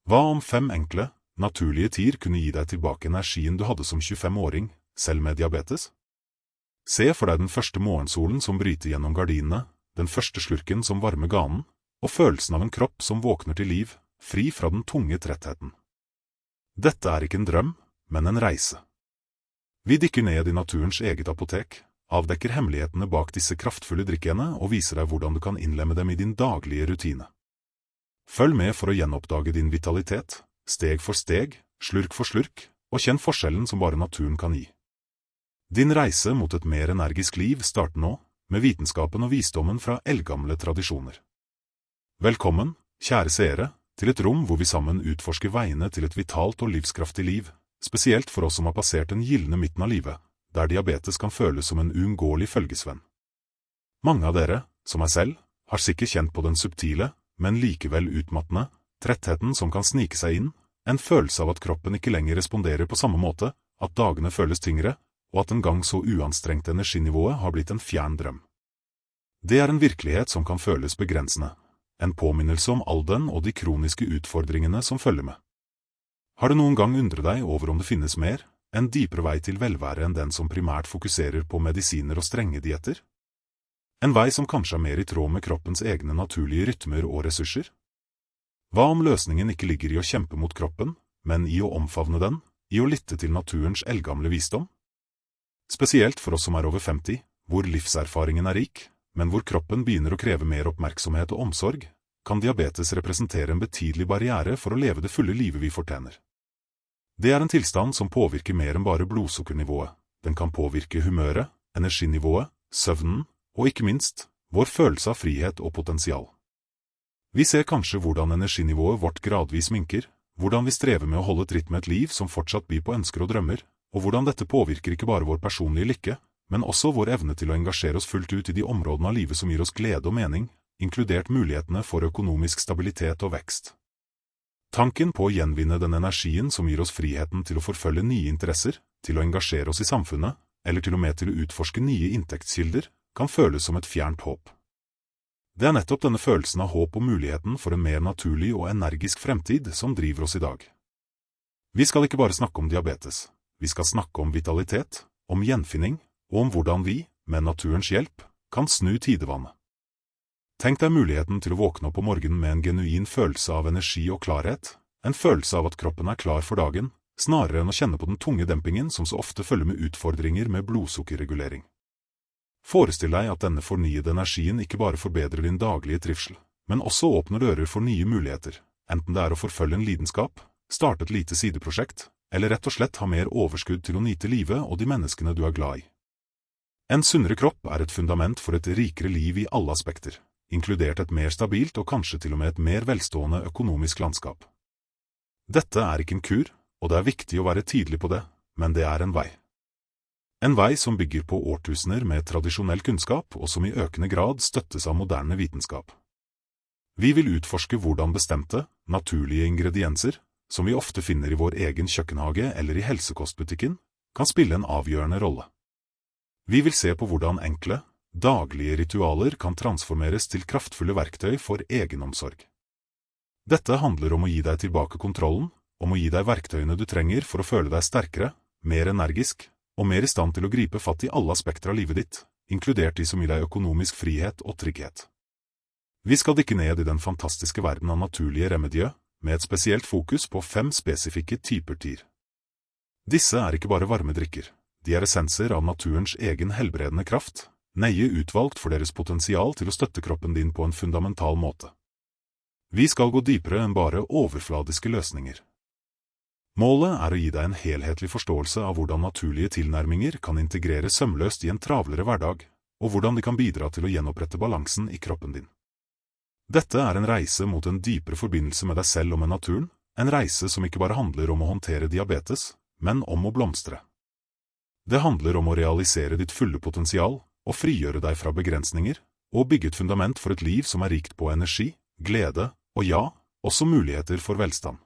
Hva om 5 enkle, naturlige tider kunne gi deg tilbake energien du hadde som 25-åring, selv med diabetes? Se for deg den første morgensolen som bryter gjennom gardinene, den første slurken som varmer ganen, og følelsen av en kropp som våkner til liv, fri fra den tunge trettheten. Dette er ikke en drøm, men en reise. Vi dykker ned i naturens eget apotek, avdekker hemmelighetene bak disse kraftfulle drikkene og viser deg hvordan du kan innlemme dem i din daglige rutine. Følg med for å gjenoppdage din vitalitet, steg for steg, slurk for slurk, og kjenn forskjellen som bare naturen kan gi. Din reise mot et mer energisk liv starter nå, med vitenskapen og visdommen fra eldgamle tradisjoner. Velkommen, kjære seere, til et rom hvor vi sammen utforsker veiene til et vitalt og livskraftig liv, spesielt for oss som har passert den gylne midten av livet, der diabetes kan føles som en uunngåelig følgesvenn. Mange av dere, som meg selv, har sikkert kjent på den subtile, men likevel utmattende, trettheten som kan snike seg inn, en følelse av at kroppen ikke lenger responderer på samme måte, at dagene føles tyngre, og at en gang så uanstrengte energinivået har blitt en fjern drøm. Det er en virkelighet som kan føles begrensende, en påminnelse om alderen og de kroniske utfordringene som følger med. Har du noen gang undret deg over om det finnes mer, en dypere vei til velvære enn den som primært fokuserer på medisiner og strenge dietter? En vei som kanskje er mer i tråd med kroppens egne naturlige rytmer og ressurser? Hva om løsningen ikke ligger i å kjempe mot kroppen, men i å omfavne den, i å lytte til naturens eldgamle visdom? Spesielt for oss som er over 50, hvor livserfaringen er rik, men hvor kroppen begynner å kreve mer oppmerksomhet og omsorg, kan diabetes representere en betydelig barriere for å leve det fulle livet vi fortjener. Det er en tilstand som påvirker mer enn bare blodsukkernivået. Den kan påvirke humøret, energinivået, søvnen, og ikke minst, vår følelse av frihet og potensial. Vi ser kanskje hvordan energinivået vårt gradvis minker, hvordan vi strever med å holde tritt med et liv som fortsatt byr på ønsker og drømmer, og hvordan dette påvirker ikke bare vår personlige lykke, men også vår evne til å engasjere oss fullt ut i de områdene av livet som gir oss glede og mening, inkludert mulighetene for økonomisk stabilitet og vekst. Tanken på å gjenvinne den energien som gir oss friheten til å forfølge nye interesser, til å engasjere oss i samfunnet, eller til og med til å utforske nye inntektskilder, kan føles som et fjernt håp. Det er nettopp denne følelsen av håp og muligheten for en mer naturlig og energisk fremtid som driver oss i dag. Vi skal ikke bare snakke om diabetes. Vi skal snakke om vitalitet, om gjenfinning, og om hvordan vi, med naturens hjelp, kan snu tidevannet. Tenk deg muligheten til å våkne opp om morgenen med en genuin følelse av energi og klarhet, en følelse av at kroppen er klar for dagen, snarere enn å kjenne på den tunge dempingen som så ofte følger med utfordringer med blodsukkerregulering. Forestill deg at denne fornyede energien ikke bare forbedrer din daglige trivsel, men også åpner dører for nye muligheter, enten det er å forfølge en lidenskap, starte et lite sideprosjekt, eller rett og slett ha mer overskudd til å nyte livet og de menneskene du er glad i. En sunnere kropp er et fundament for et rikere liv i alle aspekter, inkludert et mer stabilt og kanskje til og med et mer velstående økonomisk landskap. Dette er ikke en kur, og det er viktig å være tydelig på det, men det er en vei. En vei som bygger på årtusener med tradisjonell kunnskap og som i økende grad støttes av moderne vitenskap. Vi vil utforske hvordan bestemte, naturlige ingredienser, som vi ofte finner i vår egen kjøkkenhage eller i helsekostbutikken, kan spille en avgjørende rolle. Vi vil se på hvordan enkle, daglige ritualer kan transformeres til kraftfulle verktøy for egenomsorg. Dette handler om å gi deg tilbake kontrollen, om å gi deg verktøyene du trenger for å føle deg sterkere, mer energisk, og mer i stand til å gripe fatt i alle aspekter av livet ditt, inkludert de som gir deg økonomisk frihet og trygghet. Vi skal dykke ned i den fantastiske verden av naturlige remedier, med et spesielt fokus på 5 spesifikke typer tier. Disse er ikke bare varme drikker, de er essenser av naturens egen helbredende kraft, nøye utvalgt for deres potensial til å støtte kroppen din på en fundamental måte. Vi skal gå dypere enn bare overfladiske løsninger. Målet er å gi deg en helhetlig forståelse av hvordan naturlige tilnærminger kan integrere sømløst i en travlere hverdag, og hvordan de kan bidra til å gjenopprette balansen i kroppen din. Dette er en reise mot en dypere forbindelse med deg selv og med naturen, en reise som ikke bare handler om å håndtere diabetes, men om å blomstre. Det handler om å realisere ditt fulle potensial, og frigjøre deg fra begrensninger, og bygge et fundament for et liv som er rikt på energi, glede, og ja, også muligheter for velstand.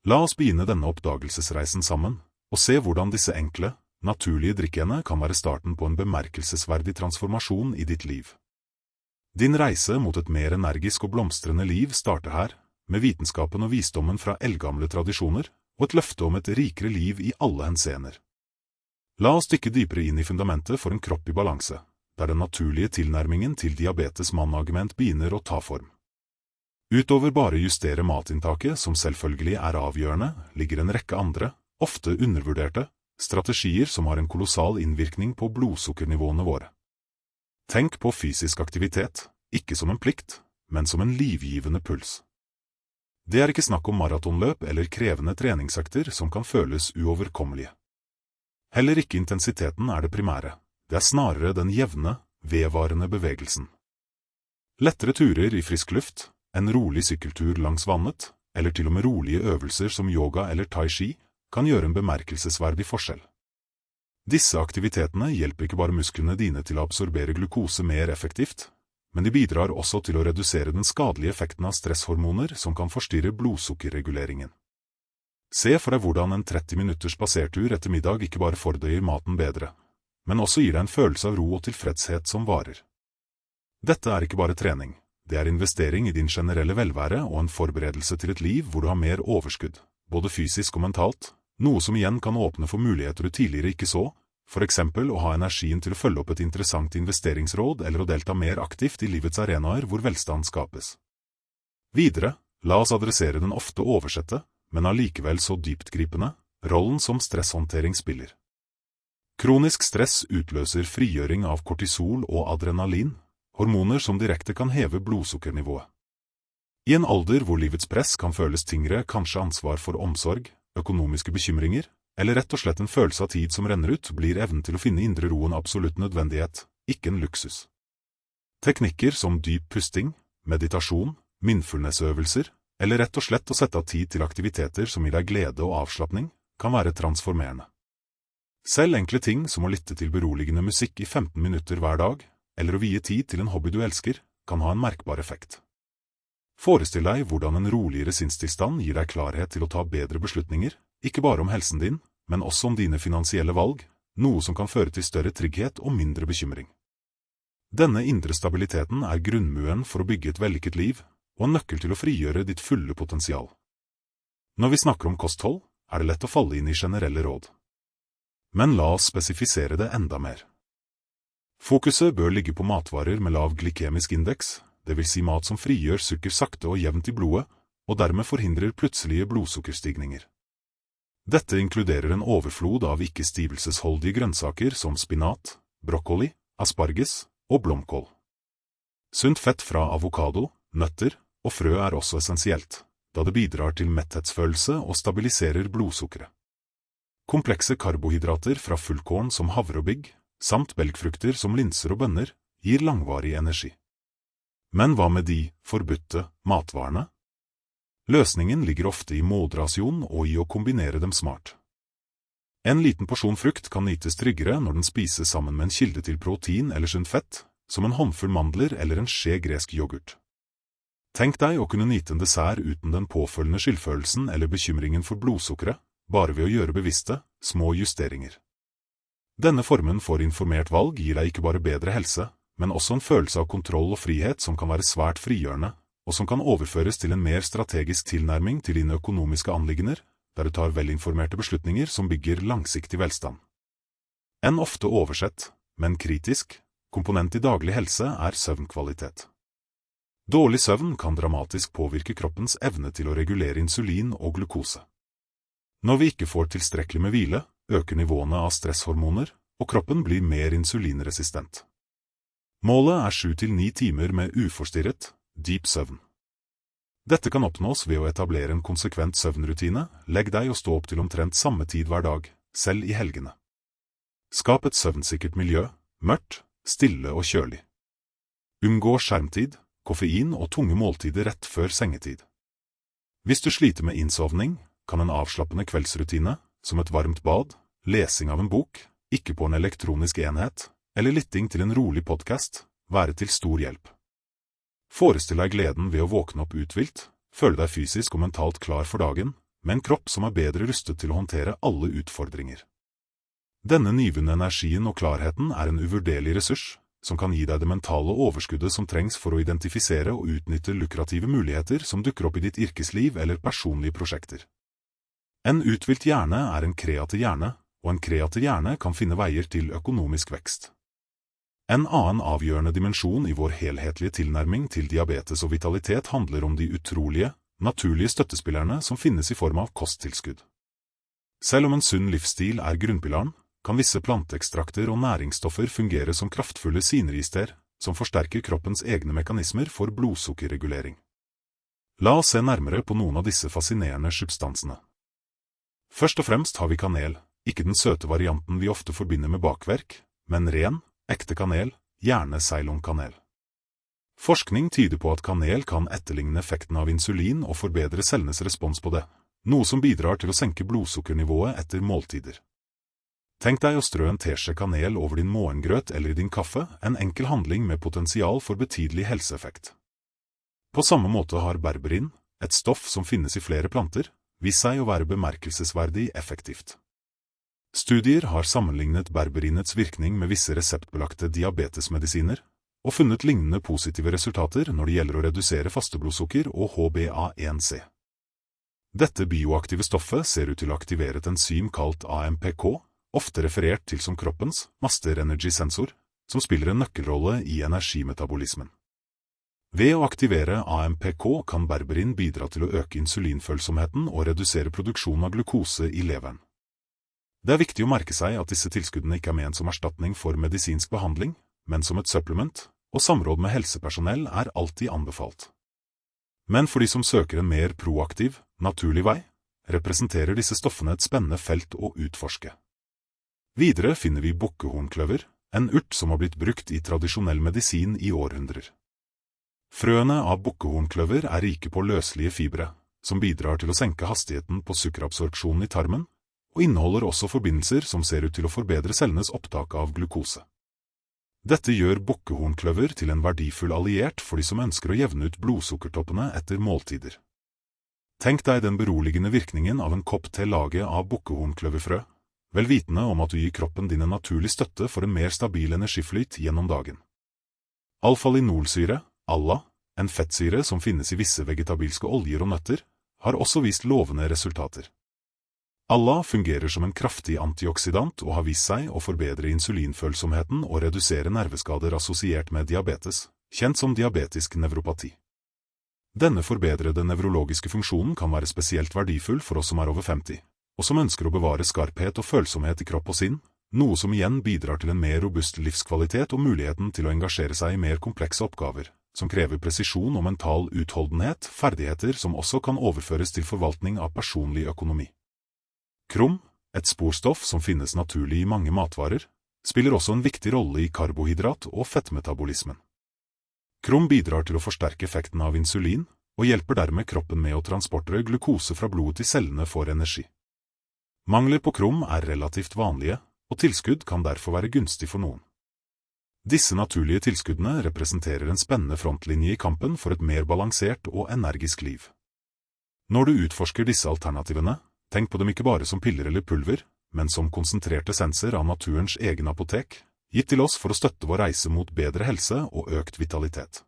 La oss begynne denne oppdagelsesreisen sammen, og se hvordan disse enkle, naturlige drikkene kan være starten på en bemerkelsesverdig transformasjon i ditt liv. Din reise mot et mer energisk og blomstrende liv starter her, med vitenskapen og visdommen fra eldgamle tradisjoner, og et løfte om et rikere liv i alle henseender. La oss dykke dypere inn i fundamentet for en kropp i balanse, der den naturlige tilnærmingen til diabetes mann-argument begynner å ta form. Utover bare justere matinntaket, som selvfølgelig er avgjørende, ligger en rekke andre, ofte undervurderte, strategier som har en kolossal innvirkning på blodsukkernivåene våre. Tenk på fysisk aktivitet, ikke som en plikt, men som en livgivende puls. Det er ikke snakk om maratonløp eller krevende treningsøkter som kan føles uoverkommelige. Heller ikke intensiteten er det primære, det er snarere den jevne, vedvarende bevegelsen. Lettere turer i frisk luft, en rolig sykkeltur langs vannet, eller til og med rolige øvelser som yoga eller tai chi, kan gjøre en bemerkelsesverdig forskjell. Disse aktivitetene hjelper ikke bare musklene dine til å absorbere glukose mer effektivt, men de bidrar også til å redusere den skadelige effekten av stresshormoner som kan forstyrre blodsukkerreguleringen. Se for deg hvordan en 30 minutters spasertur etter middag ikke bare fordøyer maten bedre, men også gir deg en følelse av ro og tilfredshet som varer. Dette er ikke bare trening, det er investering i din generelle velvære og en forberedelse til et liv hvor du har mer overskudd, både fysisk og mentalt, noe som igjen kan åpne for muligheter du tidligere ikke så, for eksempel å ha energien til å følge opp et interessant investeringsråd eller å delta mer aktivt i livets arenaer hvor velstand skapes. Videre, la oss adressere den ofte oversette, men allikevel så dyptgripende, rollen som stresshåndtering spiller. Kronisk stress utløser frigjøring av kortisol og adrenalin, hormoner som direkte kan heve blodsukkernivået. I en alder hvor livets press kan føles tyngre, kanskje ansvar for omsorg, økonomiske bekymringer, eller rett og slett en følelse av tid som renner ut, blir evnen til å finne indre ro en absolutt nødvendighet, ikke en luksus. Teknikker som dyp pusting, meditasjon, mindfulnessøvelser, eller rett og slett å sette av tid til aktiviteter som gir deg glede og avslappning, kan være transformerende. Selv enkle ting som å lytte til beroligende musikk i 15 minutter hver dag, eller å vie tid til en hobby du elsker, kan ha en merkbar effekt. Forestill deg hvordan en roligere sinnstilstand gir deg klarhet til å ta bedre beslutninger, ikke bare om helsen din, men også om dine finansielle valg, noe som kan føre til større trygghet og mindre bekymring. Denne indre stabiliteten er grunnmuren for å bygge et vellykket liv, og en nøkkel til å frigjøre ditt fulle potensial. Når vi snakker om kosthold, er det lett å falle inn i generelle råd. Men la oss spesifisere det enda mer. Fokuset bør ligge på matvarer med lav glykemisk indeks, det vil si mat som frigjør sukker sakte og jevnt i blodet, og dermed forhindrer plutselige blodsukkerstigninger. Dette inkluderer en overflod av ikke-stivelsesholdige grønnsaker som spinat, brokkoli, asparges og blomkål. Sunt fett fra avokado, nøtter og frø er også essensielt, da det bidrar til metthetsfølelse og stabiliserer blodsukkeret. Komplekse karbohydrater fra fullkorn som havre og bygg, samt belgfrukter som linser og bønner, gir langvarig energi. Men hva med de forbudte matvarene? Løsningen ligger ofte i moderasjon og i å kombinere dem smart. En liten porsjon frukt kan nytes tryggere når den spises sammen med en kilde til protein eller sunt fett, som en håndfull mandler eller en skje gresk yoghurt. Tenk deg å kunne nyte en dessert uten den påfølgende skyldfølelsen eller bekymringen for blodsukkeret, bare ved å gjøre bevisste, små justeringer. Denne formen for informert valg gir deg ikke bare bedre helse, men også en følelse av kontroll og frihet som kan være svært frigjørende, og som kan overføres til en mer strategisk tilnærming til dine økonomiske anliggender, der du tar velinformerte beslutninger som bygger langsiktig velstand. En ofte oversett, men kritisk, komponent i daglig helse er søvnkvalitet. Dårlig søvn kan dramatisk påvirke kroppens evne til å regulere insulin og glukose. Når vi ikke får tilstrekkelig med hvile, øker nivåene av stresshormoner, og kroppen blir mer insulinresistent. Målet er 7–9 timer med uforstyrret, dyp søvn. Dette kan oppnås ved å etablere en konsekvent søvnrutine, legg deg og stå opp til omtrent samme tid hver dag, selv i helgene. Skap et søvnsikkert miljø, mørkt, stille og kjølig. Unngå skjermtid, koffein og tunge måltider rett før sengetid. Hvis du sliter med innsovning, kan en avslappende kveldsrutine, som et varmt bad, lesing av en bok, ikke på en elektronisk enhet, eller lytting til en rolig podcast, være til stor hjelp. Forestill deg gleden ved å våkne opp uthvilt, føle deg fysisk og mentalt klar for dagen, med en kropp som er bedre rustet til å håndtere alle utfordringer. Denne nyvunne energien og klarheten er en uvurderlig ressurs, som kan gi deg det mentale overskuddet som trengs for å identifisere og utnytte lukrative muligheter som dukker opp i ditt yrkesliv eller personlige prosjekter. En uthvilt hjerne er en kreativ hjerne, og en kreativ hjerne kan finne veier til økonomisk vekst. En annen avgjørende dimensjon i vår helhetlige tilnærming til diabetes og vitalitet handler om de utrolige, naturlige støttespillerne som finnes i form av kosttilskudd. Selv om en sunn livsstil er grunnpilaren, kan visse planteekstrakter og næringsstoffer fungere som kraftfulle sineregister, som forsterker kroppens egne mekanismer for blodsukkerregulering. La oss se nærmere på noen av disse fascinerende substansene. Først og fremst har vi kanel, ikke den søte varianten vi ofte forbinder med bakverk, men ren, ekte kanel, gjerne Ceylon-kanel. Forskning tyder på at kanel kan etterligne effekten av insulin og forbedre cellenes respons på det, noe som bidrar til å senke blodsukkernivået etter måltider. Tenk deg å strø en teskje kanel over din morgengrøt eller i din kaffe, en enkel handling med potensial for betydelig helseeffekt. På samme måte har berberin, et stoff som finnes i flere planter, vist seg å være bemerkelsesverdig effektivt. Studier har sammenlignet berberinets virkning med visse reseptbelagte diabetesmedisiner, og funnet lignende positive resultater når det gjelder å redusere fasteblodsukker og HbA1c. Dette bioaktive stoffet ser ut til å aktivere et enzym kalt AMPK, ofte referert til som kroppens master energy sensor, som spiller en nøkkelrolle i energimetabolismen. Ved å aktivere AMPK kan berberin bidra til å øke insulinfølsomheten og redusere produksjonen av glukose i leveren. Det er viktig å merke seg at disse tilskuddene ikke er ment som erstatning for medisinsk behandling, men som et supplement, og samråd med helsepersonell er alltid anbefalt. Men for de som søker en mer proaktiv, naturlig vei, representerer disse stoffene et spennende felt å utforske. Videre finner vi bukkehornkløver, en urt som har blitt brukt i tradisjonell medisin i århundrer. Frøene av bukkehornkløver er rike på løselige fibre, som bidrar til å senke hastigheten på sukkerabsorpsjonen i tarmen, og inneholder også forbindelser som ser ut til å forbedre cellenes opptak av glukose. Dette gjør bukkehornkløver til en verdifull alliert for de som ønsker å jevne ut blodsukkertoppene etter måltider. Tenk deg den beroligende virkningen av en kopp te laget av bukkehornkløverfrø, vel vitende om at du gir kroppen din en naturlig støtte for en mer stabil energiflyt gjennom dagen. Alfa-linolsyre, ALA, en fettsyre som finnes i visse vegetabilske oljer og nøtter, har også vist lovende resultater. ALA fungerer som en kraftig antioksidant og har vist seg å forbedre insulinfølsomheten og redusere nerveskader assosiert med diabetes, kjent som diabetisk nevropati. Denne forbedrede nevrologiske funksjonen kan være spesielt verdifull for oss som er over 50, og som ønsker å bevare skarphet og følsomhet i kropp og sinn, noe som igjen bidrar til en mer robust livskvalitet og muligheten til å engasjere seg i mer komplekse oppgaver, som krever presisjon og mental utholdenhet, ferdigheter som også kan overføres til forvaltning av personlig økonomi. Krom, et sporstoff som finnes naturlig i mange matvarer, spiller også en viktig rolle i karbohydrat- og fettmetabolismen. Krom bidrar til å forsterke effekten av insulin, og hjelper dermed kroppen med å transportere glukose fra blodet til cellene for energi. Mangler på krom er relativt vanlige, og tilskudd kan derfor være gunstig for noen. Disse naturlige tilskuddene representerer en spennende frontlinje i kampen for et mer balansert og energisk liv. Når du utforsker disse alternativene, tenk på dem ikke bare som piller eller pulver, men som konsentrerte essenser av naturens egen apotek, gitt til oss for å støtte vår reise mot bedre helse og økt vitalitet.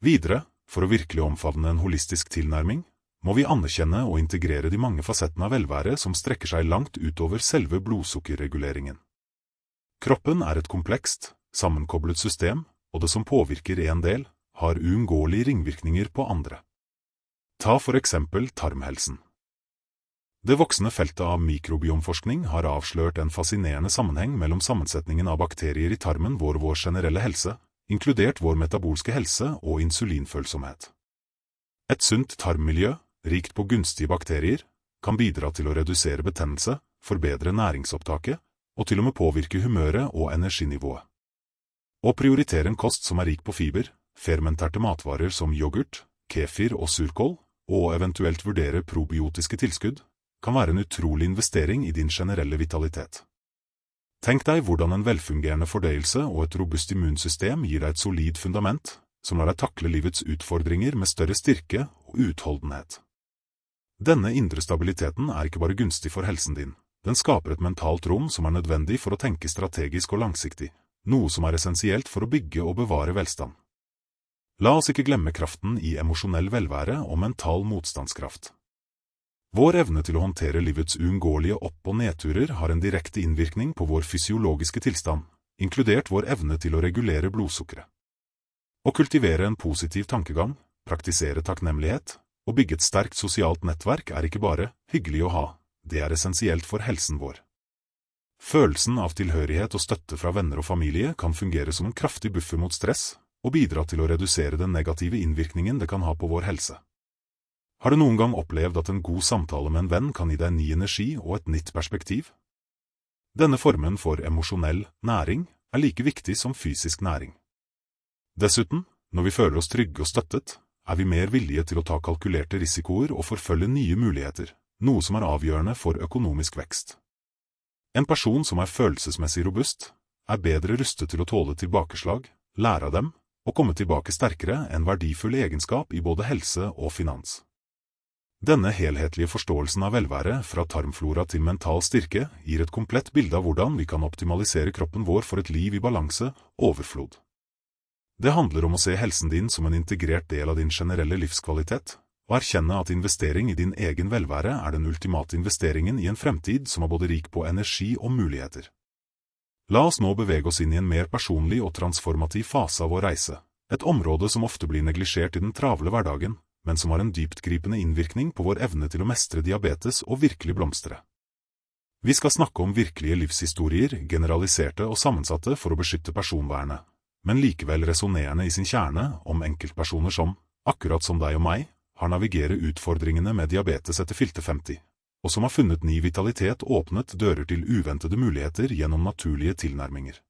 Videre, for å virkelig omfavne en holistisk tilnærming, må vi anerkjenne og integrere de mange fasettene av velvære som strekker seg langt utover selve blodsukkerreguleringen. Kroppen er et komplekst, sammenkoblet system, og det som påvirker en del, har uunngåelige ringvirkninger på andre. Ta for eksempel tarmhelsen. Det voksende feltet av mikrobiomforskning har avslørt en fascinerende sammenheng mellom sammensetningen av bakterier i tarmen vår og vår generelle helse, inkludert vår metabolske helse og insulinfølsomhet. Et sunt tarmmiljø, rikt på gunstige bakterier, kan bidra til å redusere betennelse, forbedre næringsopptaket, og til og med påvirke humøret og energinivået. Å prioritere en kost som er rik på fiber, fermenterte matvarer som yoghurt, kefir og surkål, og eventuelt vurdere probiotiske tilskudd, kan være en utrolig investering i din generelle vitalitet. Tenk deg hvordan en velfungerende fordøyelse og et robust immunsystem gir deg et solid fundament, som lar deg takle livets utfordringer med større styrke og utholdenhet. Denne indre stabiliteten er ikke bare gunstig for helsen din, den skaper et mentalt rom som er nødvendig for å tenke strategisk og langsiktig, noe som essensielt for å bygge og bevare velstand. La oss ikke glemme kraften i emosjonell velvære og mental motstandskraft. Vår evne til å håndtere livets uunngåelige opp- og nedturer har en direkte innvirkning på vår fysiologiske tilstand, inkludert vår evne til å regulere blodsukkeret. Å kultivere en positiv tankegang, praktisere takknemlighet og bygge et sterkt sosialt nettverk ikke bare hyggelig å ha, det essensielt for helsen vår. Følelsen av tilhørighet og støtte fra venner og familie kan fungere som en kraftig buffer mot stress og bidra til å redusere den negative innvirkningen det kan ha på vår helse. Har du noen gang opplevd at en god samtale med en venn kan gi deg ny energi og et nytt perspektiv? Denne formen for emosjonell næring like viktig som fysisk næring. Dessuten, når vi føler oss trygge og støttet, vi mer villige til å ta kalkulerte risikoer og forfølge nye muligheter, noe som avgjørende for økonomisk vekst. En person som følelsesmessig robust, bedre rustet til å tåle tilbakeslag, lære av dem, og komme tilbake sterkere en verdifull egenskap i både helse og finans. Denne helhetlige forståelsen av velvære fra tarmflora til mental styrke gir et komplett bilde av hvordan vi kan optimalisere kroppen vår for et liv i balanse og overflod. Det handler om å se helsen din som en integrert del av din generelle livskvalitet, og erkjenne at investering i din egen velvære den ultimate investeringen i en fremtid som både rik på energi og muligheter. La oss nå bevege oss inn i en mer personlig og transformativ fase av vår reise, et område som ofte blir neglisjert i den travle hverdagen, men som har en dyptgripende innvirkning på vår evne til å mestre diabetes og virkelig blomstre. Vi skal snakke om virkelige livshistorier, generaliserte og sammensatte for å beskytte personvernet, men likevel resonerende i sin kjerne om enkeltpersoner som, akkurat som deg og meg, har navigeret utfordringene med diabetes etter fylte 50, og som har funnet ny vitalitet og åpnet dører til uventede muligheter gjennom naturlige tilnærminger.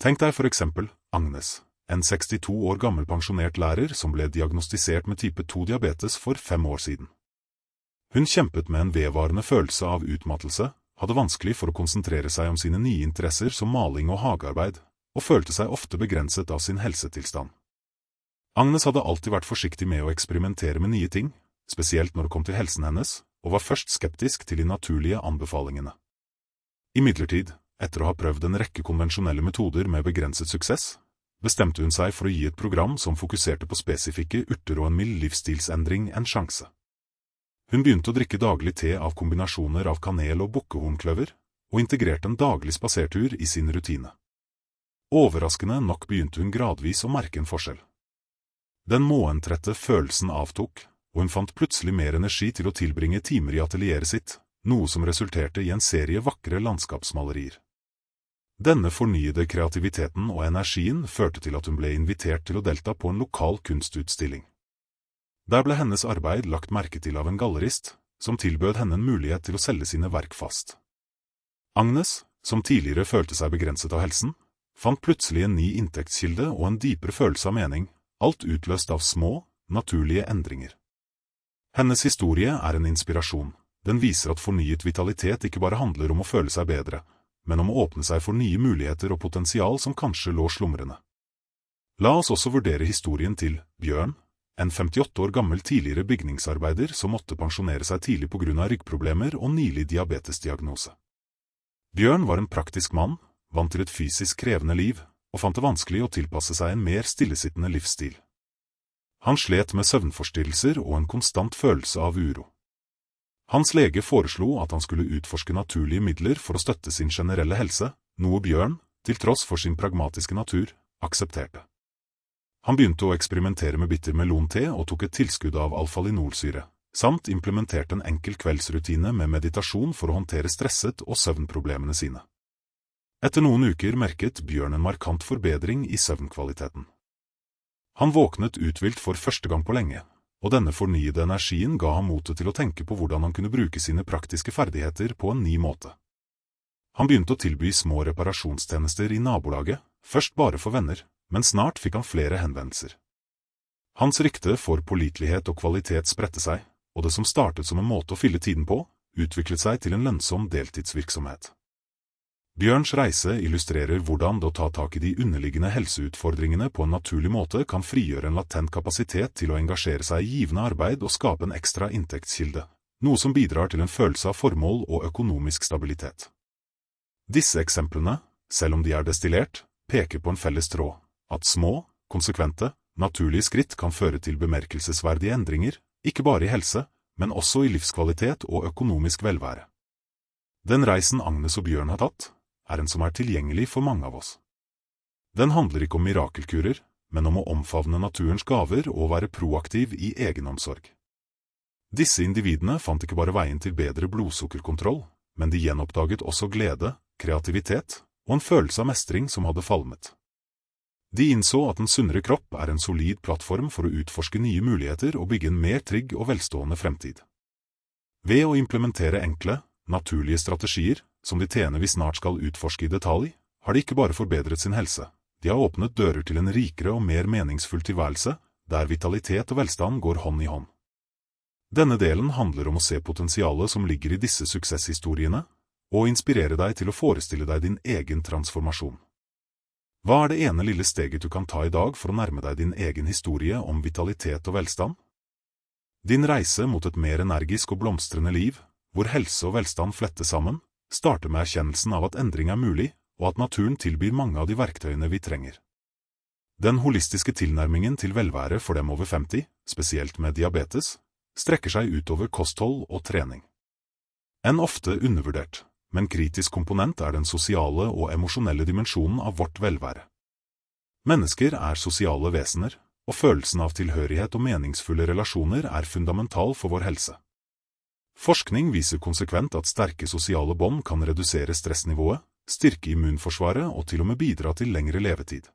Tenk deg for eksempel Agnes, en 62 år gammel pensjonert lærer som ble diagnostisert med type 2-diabetes for 5 år siden. Hun kjempet med en vedvarende følelse av utmattelse, hadde vanskelig for å konsentrere seg om sine nye interesser som maling og hagearbeid, og følte seg ofte begrenset av sin helsetilstand. Agnes hadde alltid vært forsiktig med å eksperimentere med nye ting, spesielt når det kom til helsen hennes, og var først skeptisk til de naturlige anbefalingene. Imidlertid, etter å ha prøvd en rekke konvensjonelle metoder med begrenset suksess, bestemte hun seg for å gi et program som fokuserte på spesifikke urter og en mild livsstilsendring en sjanse. Hun begynte å drikke daglig te av kombinasjoner av kanel og bukkehornkløver, og integrerte en daglig spasertur i sin rutine. Overraskende nok begynte hun gradvis å merke en forskjell. Den måentrette følelsen avtok, og hun fant plutselig mer energi til å tilbringe timer i atelieret sitt, noe som resulterte i en serie vakre landskapsmalerier. Denne fornyede kreativiteten og energien førte til at hun ble invitert til å delta på en lokal kunstutstilling. Der ble hennes arbeid lagt merke til av en gallerist, som tilbød henne en mulighet til å selge sine verk fast. Agnes, som tidligere følte seg begrenset av helsen, fant plutselig en ny inntektskilde og en dypere følelse av mening, alt utløst av små, naturlige endringer. Hennes historie en inspirasjon. Den viser at fornyet vitalitet ikke bare handler om å føle seg bedre, men om å åpne seg for nye muligheter og potensial som kanskje lå slumrende. La oss også vurdere historien til Bjørn, en 58 år gammel tidligere bygningsarbeider som måtte pensjonere seg tidlig på grunn av ryggproblemer og nylig diabetesdiagnose. Bjørn var en praktisk mann, vant til et fysisk krevende liv, og fant det vanskelig å tilpasse seg en mer stillesittende livsstil. Han slet med søvnforstyrrelser og en konstant følelse av uro. Hans lege foreslo at han skulle utforske naturlige midler for å støtte sin generelle helse, noe Bjørn, til tross for sin pragmatiske natur, aksepterte. Han begynte å eksperimentere med bitter melonte og tok et tilskudd av alfalinolsyre, samt implementerte en enkel kveldsrutine med meditasjon for å håndtere stresset og søvnproblemene sine. Etter noen uker merket Bjørn en markant forbedring i søvnkvaliteten. Han våknet uthvilt for første gang på lenge, og denne fornyede energien ga ham motet til å tenke på hvordan han kunne bruke sine praktiske ferdigheter på en ny måte. Han begynte å tilby små reparasjonstjenester i nabolaget, først bare for venner, men snart fikk han flere henvendelser. Hans rykte for pålitelighet og kvalitet spredte seg, og det som startet som en måte å fylle tiden på, utviklet seg til en lønnsom deltidsvirksomhet. Bjørns reise illustrerer hvordan det å ta tak i de underliggende helseutfordringene på en naturlig måte kan frigjøre en latent kapasitet til å engasjere seg i givende arbeid og skape en ekstra inntektskilde, noe som bidrar til en følelse av formål og økonomisk stabilitet. Disse eksemplene, selv om de er destillert, peker på en felles tråd, at små, konsekvente, naturlige skritt kan føre til bemerkelsesverdige endringer, ikke bare i helse, men også i livskvalitet og økonomisk velvære. Den reisen Agnes og Bjørn har tatt, er en som er tilgjengelig for mange av oss. Den handler ikke om mirakelkurer, men om å omfavne naturens gaver og være proaktiv i egenomsorg. Disse individene fant ikke bare veien til bedre blodsukkerkontroll, men de gjenoppdaget også glede, kreativitet og en følelse av mestring som hadde falmet. De innså at en sunnere kropp er en solid plattform for å utforske nye muligheter og bygge en mer trygg og velstående fremtid. Ved å implementere enkle, naturlige strategier, som de vi snart skal utforske i detalj, har de ikke bare forbedret sin helse, de har åpnet dører til en rikere og mer meningsfull tilværelse, der vitalitet og velstand går hånd i hånd. Denne delen handler om å se potensialet som ligger i disse suksesshistoriene, og inspirere deg til å forestille deg din egen transformasjon. Hva er det ene lille steget du kan ta i dag for å nærme deg din egen historie om vitalitet og velstand? Din reise mot et mer energisk og blomstrende liv, hvor helse og velstand fletter sammen, starter med erkjennelsen av at endring er mulig, og at naturen tilbyr mange av de verktøyene vi trenger. Den holistiske tilnærmingen til velvære for dem over 50, spesielt med diabetes, strekker seg utover kosthold og trening. En ofte undervurdert, men kritisk komponent er den sosiale og emosjonelle dimensjonen av vårt velvære. Mennesker er sosiale vesener, og følelsen av tilhørighet og meningsfulle relasjoner er fundamental for vår helse. Forskning viser konsekvent at sterke sosiale bånd kan redusere stressnivået, styrke immunforsvaret og til og med bidra til lengre levetid.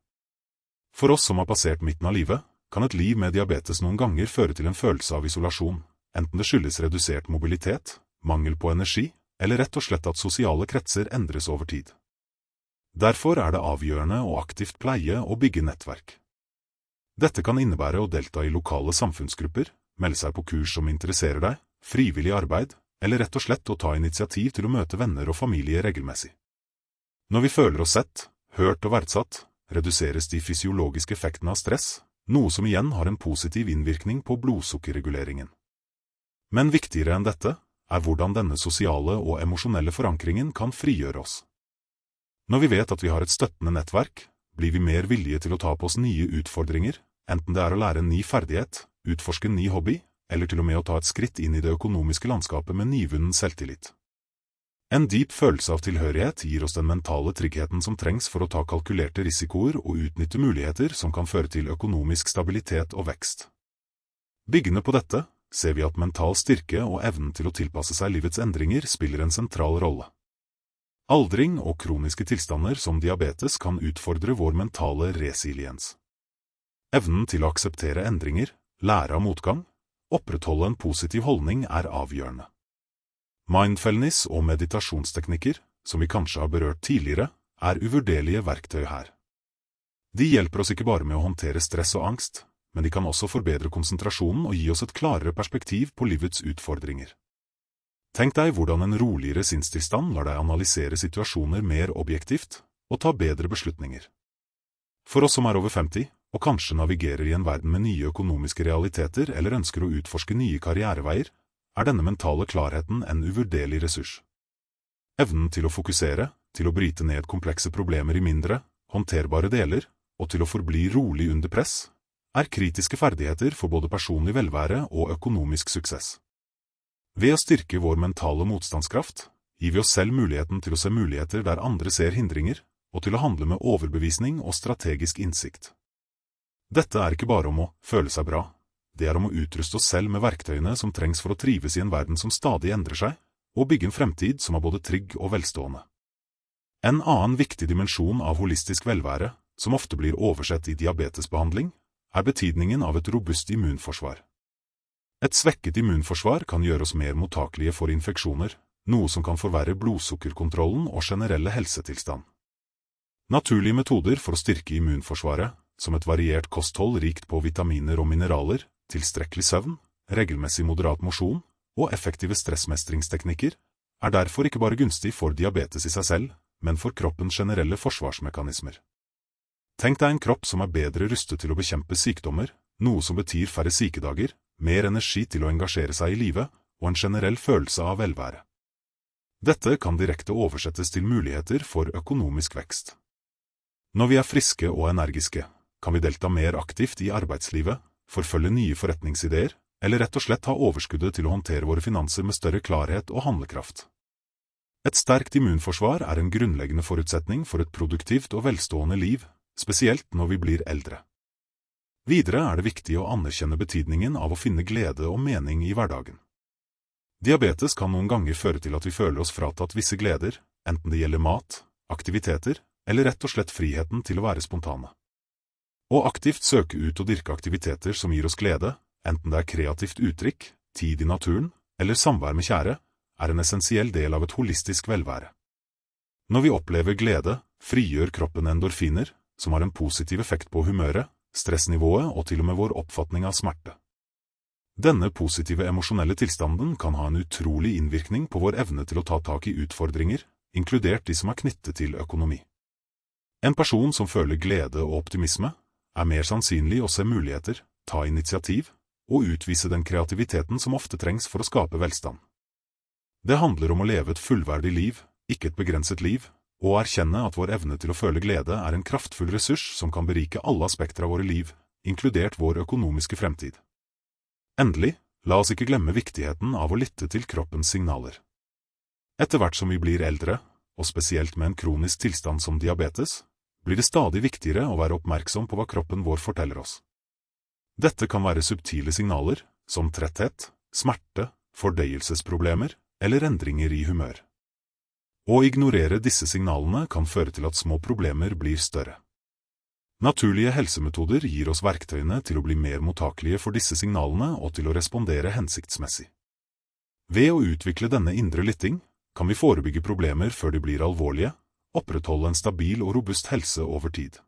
For oss som har passert midten av livet, kan et liv med diabetes noen ganger føre til en følelse av isolasjon, enten det skyldes redusert mobilitet, mangel på energi, eller rett og slett at sosiale kretser endres over tid. Derfor er det avgjørende å aktivt pleie og bygge nettverk. Dette kan innebære å delta i lokale samfunnsgrupper, melde seg på kurs som interesserer deg, frivillig arbeid, eller rett og slett å ta initiativ til å møte venner og familie regelmessig. Når vi føler oss sett, hørt og verdsatt, reduseres de fysiologiske effektene av stress, noe som igjen har en positiv innvirkning på blodsukkerreguleringen. Men viktigere enn dette er hvordan denne sosiale og emosjonelle forankringen kan frigjøre oss. Når vi vet at vi har et støttende nettverk, blir vi mer villige til å ta på oss nye utfordringer, enten det er å lære en ny ferdighet, utforske en ny hobby, eller til og med å ta et skritt inn i det økonomiske landskapet med nyvunnen selvtillit. En dyp følelse av tilhørighet gir oss den mentale tryggheten som trengs for å ta kalkulerte risikoer og utnytte muligheter som kan føre til økonomisk stabilitet og vekst. Byggende på dette, ser vi at mental styrke og evnen til å tilpasse seg livets endringer spiller en sentral rolle. Aldring og kroniske tilstander som diabetes kan utfordre vår mentale resiliens. Evnen til å akseptere endringer, lære av motgang, opprettholde en positiv holdning er avgjørende. Mindfulness og meditasjonsteknikker, som vi kanskje har berørt tidligere, er uvurderlige verktøy her. De hjelper oss ikke bare med å håndtere stress og angst, men de kan også forbedre konsentrasjonen og gi oss et klarere perspektiv på livets utfordringer. Tenk deg hvordan en roligere sinnstilstand lar deg analysere situasjoner mer objektivt og ta bedre beslutninger. For oss som er over 50, og kanskje navigerer i en verden med nye økonomiske realiteter eller ønsker å utforske nye karriereveier, er denne mentale klarheten en uvurderlig ressurs. Evnen til å fokusere, til å bryte ned komplekse problemer i mindre, håndterbare deler, og til å forbli rolig under press, er kritiske ferdigheter for både personlig velvære og økonomisk suksess. Ved å styrke vår mentale motstandskraft, gir vi oss selv muligheten til å se muligheter der andre ser hindringer, og til å handle med overbevisning og strategisk innsikt. Dette er ikke bare om å føle seg bra, det er om å utruste oss selv med verktøyene som trengs for å trives i en verden som stadig endrer seg, og bygge en fremtid som er både trygg og velstående. En annen viktig dimensjon av holistisk velvære, som ofte blir oversett i diabetesbehandling, er betydningen av et robust immunforsvar. Et svekket immunforsvar kan gjøre oss mer mottakelige for infeksjoner, noe som kan forverre blodsukkerkontrollen og generelle helsetilstand. Naturlige metoder for å styrke immunforsvaret, som et variert kosthold rikt på vitaminer og mineraler, tilstrekkelig søvn, regelmessig moderat mosjon og effektive stressmestringsteknikker, er derfor ikke bare gunstig for diabetes i seg selv, men for kroppens generelle forsvarsmekanismer. Tenk deg en kropp som er bedre rustet til å bekjempe sykdommer, noe som betyr færre sykedager, mer energi til å engasjere seg i livet, og en generell følelse av velvære. Dette kan direkte oversettes til muligheter for økonomisk vekst. Når vi er friske og energiske, kan vi delta mer aktivt i arbeidslivet, forfølge nye forretningsideer, eller rett og slett ha overskuddet til å håndtere våre finanser med større klarhet og handlekraft. Et sterkt immunforsvar er en grunnleggende forutsetning for et produktivt og velstående liv, spesielt når vi blir eldre. Videre er det viktig å anerkjenne betydningen av å finne glede og mening i hverdagen. Diabetes kan noen ganger føre til at vi føler oss fratatt visse gleder, enten det gjelder mat, aktiviteter, eller rett og slett friheten til å være spontane. Å aktivt søke ut og dyrke aktiviteter som gir oss glede, enten det er kreativt uttrykk, tid i naturen, eller samvær med kjære, er en essensiell del av et holistisk velvære. Når vi opplever glede, frigjør kroppen endorfiner, som har en positiv effekt på humøret, stressnivået og til og med vår oppfatning av smerte. Denne positive emosjonelle tilstanden kan ha en utrolig innvirkning på vår evne til å ta tak i utfordringer, inkludert de som er knyttet til økonomi. En person som føler glede og optimisme, er mer sannsynlig å se muligheter, ta initiativ, og utvise den kreativiteten som ofte trengs for å skape velstand. Det handler om å leve et fullverdig liv, ikke et begrenset liv, og erkjenne at vår evne til å føle glede er en kraftfull ressurs som kan berike alle aspekter av våre liv, inkludert vår økonomiske fremtid. Endelig, la oss ikke glemme viktigheten av å lytte til kroppens signaler. Etter hvert som vi blir eldre, og spesielt med en kronisk tilstand som diabetes, blir det stadig viktigere å være oppmerksom på hva kroppen vår forteller oss. Dette kan være subtile signaler, som tretthet, smerte, fordøyelsesproblemer eller endringer i humør. Å ignorere disse signalene kan føre til at små problemer blir større. Naturlige helsemetoder gir oss verktøyene til å bli mer mottakelige for disse signalene og til å respondere hensiktsmessig. Ved å utvikle denne indre lytting, kan vi forebygge problemer før de blir alvorlige, opprettholde en stabil og robust helse over tid.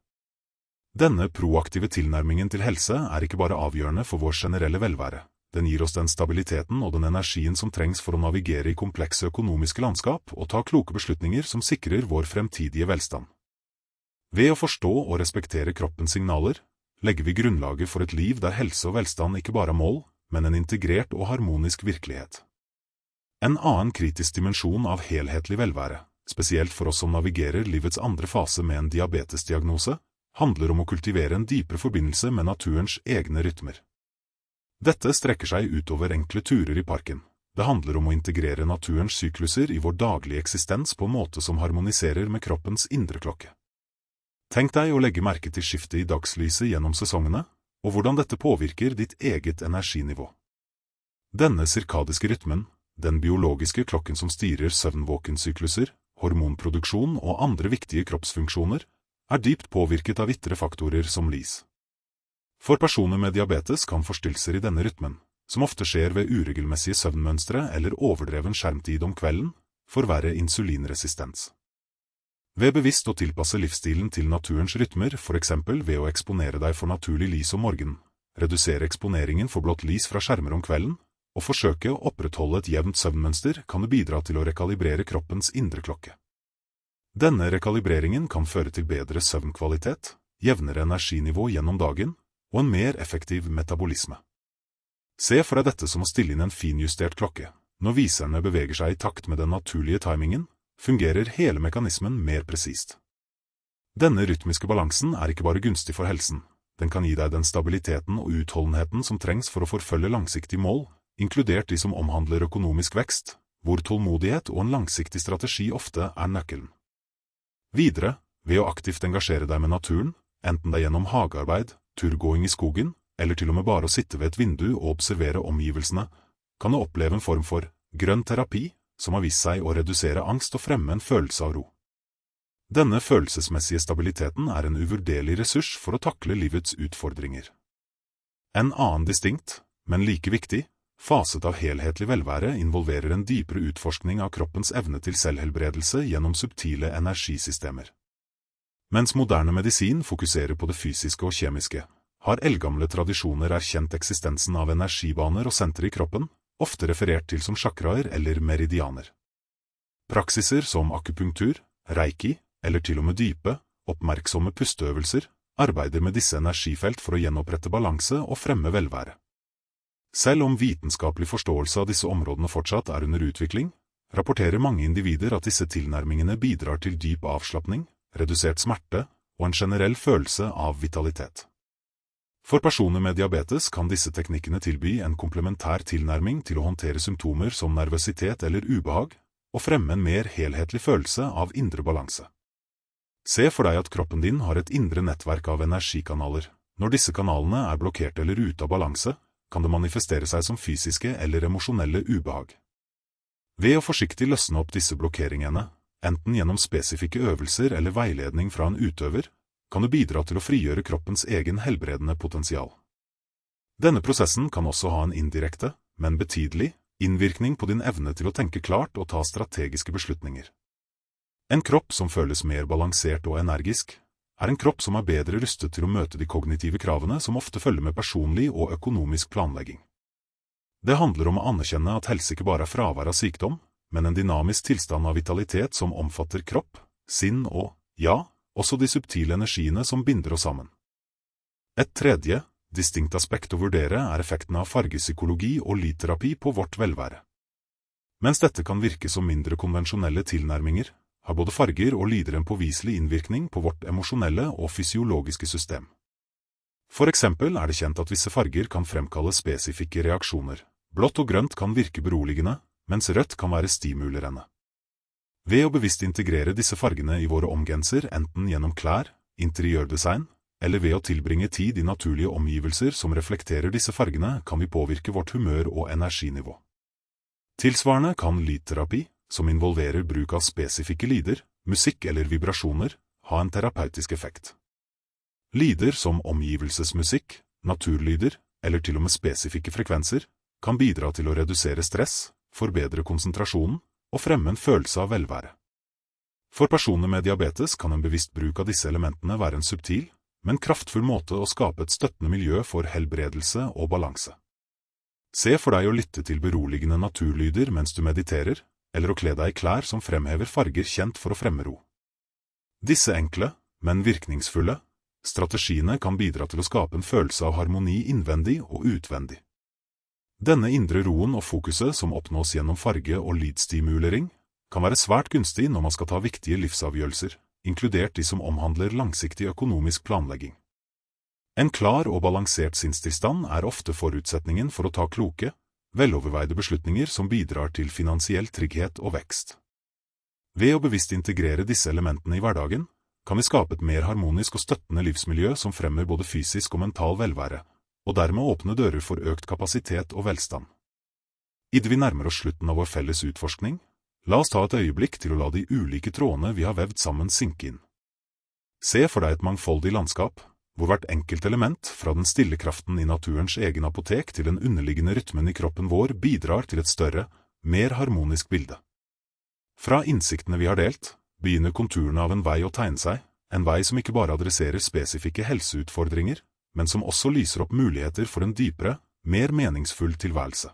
Denne proaktive tilnærmingen til helse er ikke bare avgjørende for vår generelle velvære, den gir oss den stabiliteten og den energien som trengs for å navigere i komplekse økonomiske landskap og ta kloke beslutninger som sikrer vår fremtidige velstand. Ved å forstå og respektere kroppens signaler, legger vi grunnlaget for et liv der helse og velstand ikke bare er mål, men en integrert og harmonisk virkelighet. En annen kritisk dimensjon av helhetlig velvære, spesielt for oss som navigerer livets andre fase med en diabetesdiagnose, handler om å kultivere en dypere forbindelse med naturens egne rytmer. Dette strekker seg utover enkle turer i parken. Det handler om å integrere naturens sykluser i vår daglige eksistens på en måte som harmoniserer med kroppens indre klokke. Tenk deg å legge merke til skiftet i dagslyset gjennom sesongene, og hvordan dette påvirker ditt eget energinivå. Denne sirkadiske rytmen, den biologiske klokken som styrer søvn-våkensykluser, hormonproduksjon og andre viktige kroppsfunksjoner, er dypt påvirket av ytre faktorer som lys. For personer med diabetes kan forstyrrelser i denne rytmen, som ofte skjer ved uregelmessige søvnmønstre eller overdreven skjermtid om kvelden, forverre insulinresistens. Ved bevisst å tilpasse livsstilen til naturens rytmer, for eksempel ved å eksponere deg for naturlig lys om morgenen, redusere eksponeringen for blått lys fra skjermer om kvelden, og forsøke å opprettholde et jevnt søvnmønster kan det bidra til å rekalibrere kroppens indre klokke. Denne rekalibreringen kan føre til bedre søvnkvalitet, jevnere energinivå gjennom dagen, og en mer effektiv metabolisme. Se for deg dette som å stille inn en finjustert klokke. Når viserne beveger seg i takt med den naturlige timingen, fungerer hele mekanismen mer presist. Denne rytmiske balansen er ikke bare gunstig for helsen, den kan gi deg den stabiliteten og utholdenheten som trengs for å forfølge langsiktige mål, inkludert de som omhandler økonomisk vekst, hvor tålmodighet og en langsiktig strategi ofte er nøkkelen. Videre, ved å aktivt engasjere deg med naturen, enten det er gjennom hagearbeid, turgåing i skogen, eller til og med bare å sitte ved et vindu og observere omgivelsene, kan du oppleve en form for grønn terapi, som har vist seg å redusere angst og fremme en følelse av ro. Denne følelsesmessige stabiliteten er en uvurderlig ressurs for å takle livets utfordringer. En annen distinkt, men like viktig, faset av helhetlig velvære involverer en dypere utforskning av kroppens evne til selvhelbredelse gjennom subtile energisystemer. Mens moderne medisin fokuserer på det fysiske og kjemiske, har eldgamle tradisjoner erkjent eksistensen av energibaner og sentre i kroppen, ofte referert til som chakraer eller meridianer. Praksiser som akupunktur, reiki, eller til og med dype, oppmerksomme pusteøvelser, arbeider med disse energifelt for å gjenopprette balanse og fremme velvære. Selv om vitenskapelig forståelse av disse områdene fortsatt er under utvikling, rapporterer mange individer at disse tilnærmingene bidrar til dyp avslappning, redusert smerte og en generell følelse av vitalitet. For personer med diabetes kan disse teknikkene tilby en komplementær tilnærming til å håndtere symptomer som nervøsitet eller ubehag, og fremme en mer helhetlig følelse av indre balanse. Se for deg at kroppen din har et indre nettverk av energikanaler. Når disse kanalene er blokkert eller ute av balanse, kan det manifestere seg som fysiske eller emosjonelle ubehag. Ved å forsiktig løsne opp disse blokkeringene, enten gjennom spesifikke øvelser eller veiledning fra en utøver, kan du bidra til å frigjøre kroppens egen helbredende potensial. Denne prosessen kan også ha en indirekte, men betydelig, innvirkning på din evne til å tenke klart og ta strategiske beslutninger. En kropp som føles mer balansert og energisk, er en kropp som er bedre rustet til å møte de kognitive kravene som ofte følger med personlig og økonomisk planlegging. Det handler om å anerkjenne at helse ikke bare er fravær av sykdom, men en dynamisk tilstand av vitalitet som omfatter kropp, sinn og, ja, også de subtile energiene som binder oss sammen. Et tredje, distinkt aspekt å vurdere er effekten av fargepsykologi og lydterapi på vårt velvære. Mens dette kan virke som mindre konvensjonelle tilnærminger, har både farger og lyder en påviselig innvirkning på vårt emosjonelle og fysiologiske system. For eksempel er det kjent at visse farger kan fremkalle spesifikke reaksjoner. Blått og grønt kan virke beroligende, mens rødt kan være stimulerende. Ved å bevisst integrere disse fargene i våre omgivelser enten gjennom klær, interiørdesign, eller ved å tilbringe tid i naturlige omgivelser som reflekterer disse fargene, kan vi påvirke vårt humør og energinivå. Tilsvarende kan lydterapi, som involverer bruk av spesifikke lyder, musikk eller vibrasjoner, ha en terapeutisk effekt. Lyder som omgivelsesmusikk, naturlyder, eller til og med spesifikke frekvenser, kan bidra til å redusere stress, forbedre konsentrasjonen og fremme en følelse av velvære. For personer med diabetes kan en bevisst bruk av disse elementene være en subtil, men kraftfull måte å skape et støttende miljø for helbredelse og balanse. Se for deg å lytte til beroligende naturlyder mens du mediterer, eller å kle deg i klær som fremhever farger kjent for å fremme ro. Disse enkle, men virkningsfulle, strategiene kan bidra til å skape en følelse av harmoni innvendig og utvendig. Denne indre roen og fokuset som oppnås gjennom farge- og lydstimulering, kan være svært gunstig når man skal ta viktige livsavgjørelser, inkludert de som omhandler langsiktig økonomisk planlegging. En klar og balansert sinnstilstand er ofte forutsetningen for å ta kloke, veloverveide beslutninger som bidrar til finansiell trygghet og vekst. Ved å bevisst integrere disse elementene i hverdagen, kan vi skape et mer harmonisk og støttende livsmiljø som fremmer både fysisk og mental velvære, og dermed åpne dører for økt kapasitet og velstand. Idet vi nærmer oss slutten av vår felles utforskning, la oss ta et øyeblikk til å la de ulike trådene vi har vevd sammen synke inn. Se for deg et mangfoldig landskap, hvor hvert enkelt element, fra den stille kraften i naturens egen apotek til den underliggende rytmen i kroppen vår, bidrar til et større, mer harmonisk bilde. Fra innsiktene vi har delt, begynner konturene av en vei å tegne seg, en vei som ikke bare adresserer spesifikke helseutfordringer, men som også lyser opp muligheter for en dypere, mer meningsfull tilværelse.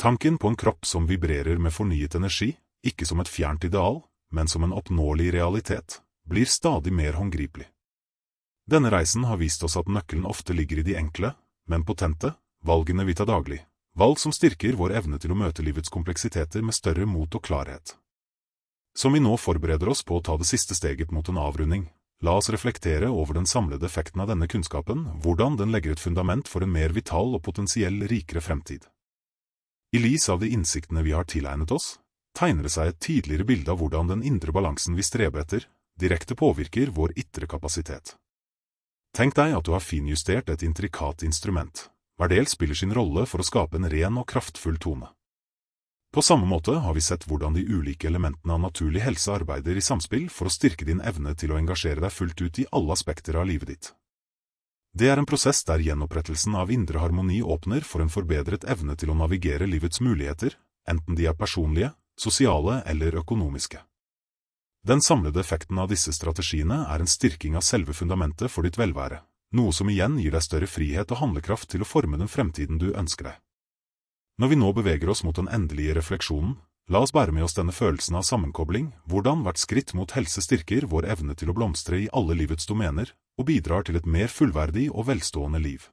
Tanken på en kropp som vibrerer med fornyet energi, ikke som et fjernt ideal, men som en oppnåelig realitet, blir stadig mer håndgripelig. Denne reisen har vist oss at nøkkelen ofte ligger i de enkle, men potente, valgene vi tar daglig, valg som styrker vår evne til å møte livets kompleksiteter med større mot og klarhet. Som vi nå forbereder oss på å ta det siste steget mot en avrunding, la oss reflektere over den samlede effekten av denne kunnskapen, hvordan den legger et fundament for en mer vital og potensiell rikere fremtid. I lys av de innsiktene vi har tilegnet oss, tegner det seg et tydeligere bilde av hvordan den indre balansen vi streber etter, direkte påvirker vår ytre kapasitet. Tenk deg at du har finjustert et intrikat instrument. Hver del spiller sin rolle for å skape en ren og kraftfull tone. På samme måte har vi sett hvordan de ulike elementene av naturlig helse arbeider i samspill for å styrke din evne til å engasjere deg fullt ut i alle aspekter av livet ditt. Det er en prosess der gjenopprettelsen av indre harmoni åpner for en forbedret evne til å navigere livets muligheter, enten de er personlige, sosiale eller økonomiske. Den samlede effekten av disse strategiene er en styrking av selve fundamentet for ditt velvære, noe som igjen gir deg større frihet og handlekraft til å forme den fremtiden du ønsker deg. Når vi nå beveger oss mot den endelige refleksjonen, la oss bære med oss denne følelsen av sammenkobling, hvordan hvert skritt mot helse styrker vår evne til å blomstre i alle livets domener, og bidrar til et mer fullverdig og velstående liv.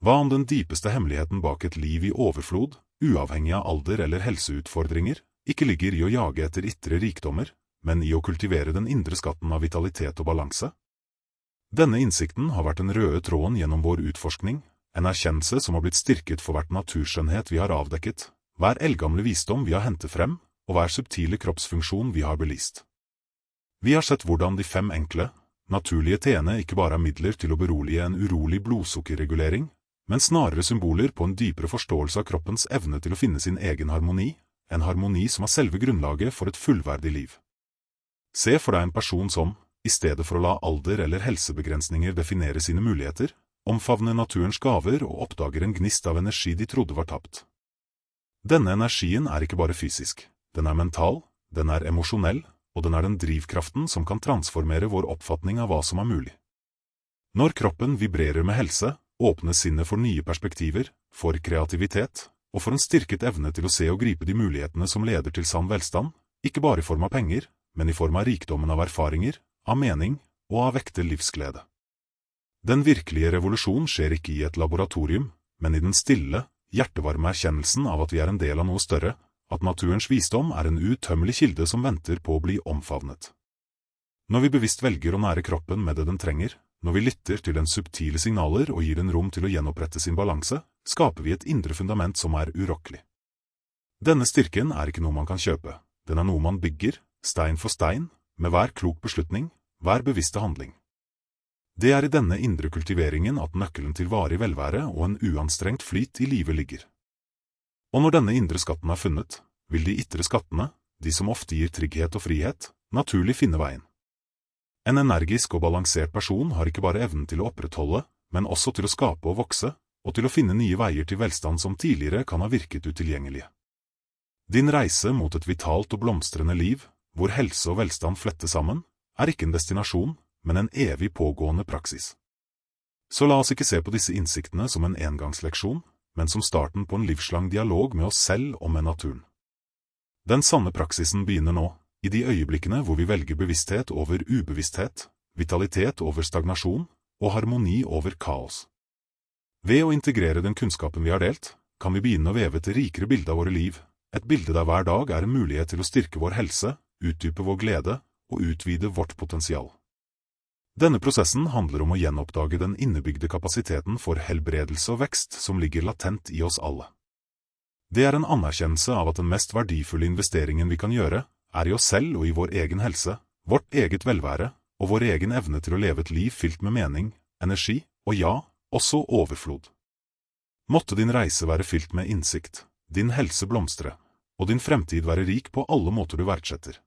Hva om den dypeste hemmeligheten bak et liv i overflod, uavhengig av alder eller helseutfordringer, ikke ligger i å jage etter ytre rikdommer, men i å kultivere den indre skatten av vitalitet og balanse. Denne innsikten har vært den røde tråden gjennom vår utforskning, en erkjennelse som har blitt styrket for hvert naturskjønnhet vi har avdekket, hver eldgamle visdom vi har hentet frem, og hver subtile kroppsfunksjon vi har belyst. Vi har sett hvordan de 5 enkle, naturlige teene ikke bare er midler til å berolige en urolig blodsukkerregulering, men snarere symboler på en dypere forståelse av kroppens evne til å finne sin egen harmoni, en harmoni som er selve grunnlaget for et fullverdig liv. Se for deg en person som, i stedet for å la alder eller helsebegrensninger definere sine muligheter, omfavner naturens gaver og oppdager en gnist av energi de trodde var tapt. Denne energien er ikke bare fysisk, den er mental, den er emosjonell, og den er den drivkraften som kan transformere vår oppfatning av hva som er mulig. Når kroppen vibrerer med helse, åpnes sinnet for nye perspektiver, for kreativitet, og for en styrket evne til å se og gripe de mulighetene som leder til sann velstand, ikke bare i form av penger, men i form av rikdommen av erfaringer, av mening og av ekte livsglede. Den virkelige revolusjon skjer ikke i et laboratorium, men i den stille, hjertevarme erkjennelsen av at vi er en del av noe større, at naturens visdom er en uuttømmelig kilde som venter på å bli omfavnet. Når vi bevisst velger å nære kroppen med det den trenger, når vi lytter til dens subtile signaler og gir den rom til å gjenopprette sin balanse, skaper vi et indre fundament som er urokkelig. Denne styrken er ikke noe man kan kjøpe, den er noe man bygger, stein for stein, med hver klok beslutning, hver bevisste handling. Det er i denne indre kultiveringen at nøkkelen til varig velvære og en uanstrengt flyt i livet ligger. Og når denne indre skatten er funnet, vil de ytre skattene, de som ofte gir trygghet og frihet, naturlig finne veien. En energisk og balansert person har ikke bare evnen til å opprettholde, men også til å skape og vokse, og til å finne nye veier til velstand som tidligere kan ha virket utilgjengelige. Din reise mot et vitalt og blomstrende liv, hvor helse og velstand fletter sammen, er ikke en destinasjon, men en evig pågående praksis. Så la oss ikke se på disse innsiktene som en engangsleksjon, men som starten på en livslang dialog med oss selv og med naturen. Den sanne praksisen begynner nå, i de øyeblikkene hvor vi velger bevissthet over ubevissthet, vitalitet over stagnasjon og harmoni over kaos. Ved å integrere den kunnskapen vi har delt, kan vi begynne å veve et rikere bilde av våre liv, et bilde der hver dag er en mulighet til å styrke vår helse, utdype vår glede og utvide vårt potensial. Denne prosessen handler om å gjenoppdage den innebygde kapasiteten for helbredelse og vekst som ligger latent i oss alle. Det er en anerkjennelse av at den mest verdifulle investeringen vi kan gjøre, er i oss selv og i vår egen helse, vårt eget velvære og vår egen evne til å leve et liv fylt med mening, energi og ja, også overflod. Måtte din reise være fylt med innsikt, din helse blomstre, og din fremtid være rik på alle måter du verdsetter.